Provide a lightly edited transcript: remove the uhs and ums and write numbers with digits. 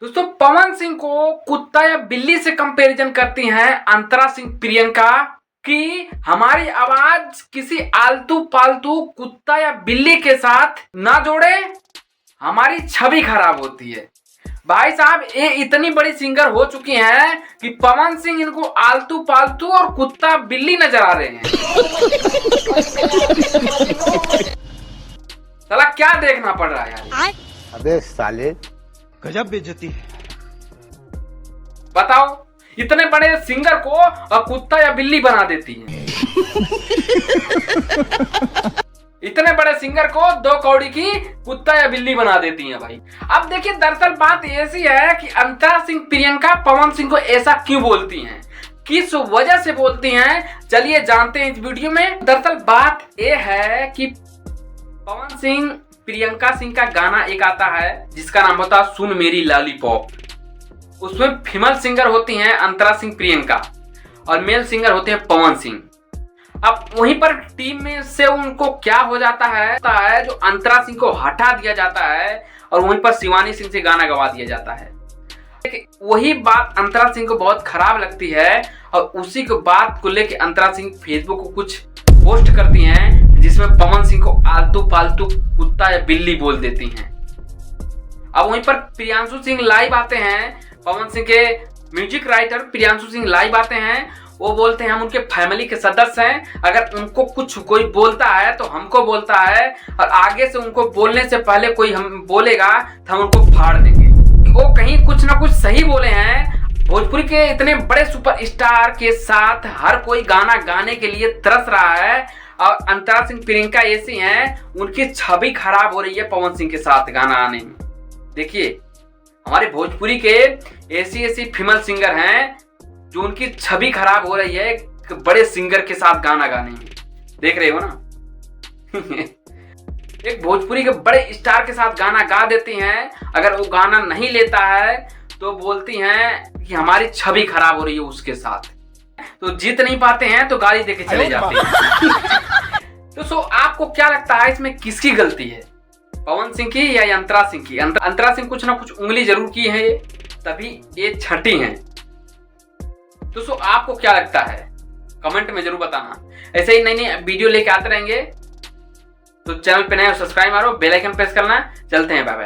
दोस्तों पवन सिंह को कुत्ता या बिल्ली से कंपैरिजन करती हैं अंतरा सिंह प्रियंका कि हमारी आवाज किसी आलतू पालतू कुत्ता या बिल्ली के साथ ना जोड़े, हमारी छवि खराब होती है। भाई साहब ये इतनी बड़ी सिंगर हो चुकी हैं कि पवन सिंह इनको आलतू पालतू और कुत्ता बिल्ली नजर आ रहे हैं। साला क्या देखना पड़ रहा है यार। अबे साले गजब बेइज्जती है। बताओ इतने बड़े सिंगर को कुत्ता या बिल्ली बना देती है। इतने बड़े सिंगर को दो कौड़ी की कुत्ता या बिल्ली बना देती है भाई। अब देखिए दरअसल बात ऐसी है कि अंतरा सिंह प्रियंका पवन सिंह को ऐसा क्यों बोलती हैं, किस वजह से बोलती हैं, चलिए जानते हैं इस वीडियो में। दरअसल बात यह है कि पवन सिंह प्रियंका सिंह का गाना एक आता है जिसका नाम होता है सुन मेरी लॉलीपॉप। उसमें फीमेल सिंगर होती हैं अंतरा सिंह प्रियंका और मेल सिंगर होते हैं पवन सिंह। अब वहीं पर टीम में से उनको क्या हो जाता है जो अंतरा सिंह को हटा दिया जाता है और वहीं पर शिवानी सिंह से गाना गवा दिया जाता है। वही बात अंतरा सिंह को बहुत खराब लगती है और उसी को बात को लेकर अंतरा सिंह फेसबुक को कुछ पोस्ट करती हैं जिसमें पवन सिंह को आलतू पालतू कुत्ता या बिल्ली बोल देती हैं। अब वहीं पर प्रियांशु सिंह लाइव आते हैं, पवन सिंह के music writer Priyanshu Singh live आते हैं। वो बोलते हैं हम उनके फैमिली के सदस्य हैं, अगर उनको कुछ कोई बोलता है तो हमको बोलता है और आगे से उनको बोलने से पहले कोई हम बोलेगा तो हम उनको फाड़ देंगे। वो कहीं कुछ ना कुछ सही बोले हैं। भोजपुरी के इतने बड़े सुपरस्टार के साथ हर कोई गाना गाने के लिए तरस रहा है और अंतरा सिंह प्रियंका ऐसी हैं, उनकी छवि खराब हो रही है पवन सिंह के साथ गाना आने में। देखिए हमारे भोजपुरी के ऐसी फीमेल सिंगर हैं जो उनकी छवि खराब हो रही है एक बड़े सिंगर के साथ गाना गाने में। देख रहे हो ना। एक भोजपुरी के बड़े स्टार के साथ गाना गा देती हैं, अगर वो गाना नहीं लेता है तो बोलती हैं कि हमारी छवि खराब हो रही है उसके साथ। तो जीत नहीं पाते हैं तो गाली देके चले जाते हैं। तो आपको क्या लगता है इसमें किसकी गलती है, पवन सिंह की या अंतरा सिंह की? अंतरा सिंह कुछ ना कुछ उंगली जरूर की है तभी ये छठी हैं। तो आपको क्या लगता है कमेंट में जरूर बताना। ऐसे ही नई नई वीडियो लेके आते रहेंगे तो चैनल पे नए सब्सक्राइब मारो, बेल आइकन प्रेस करना। चलते हैं, बाय बाय।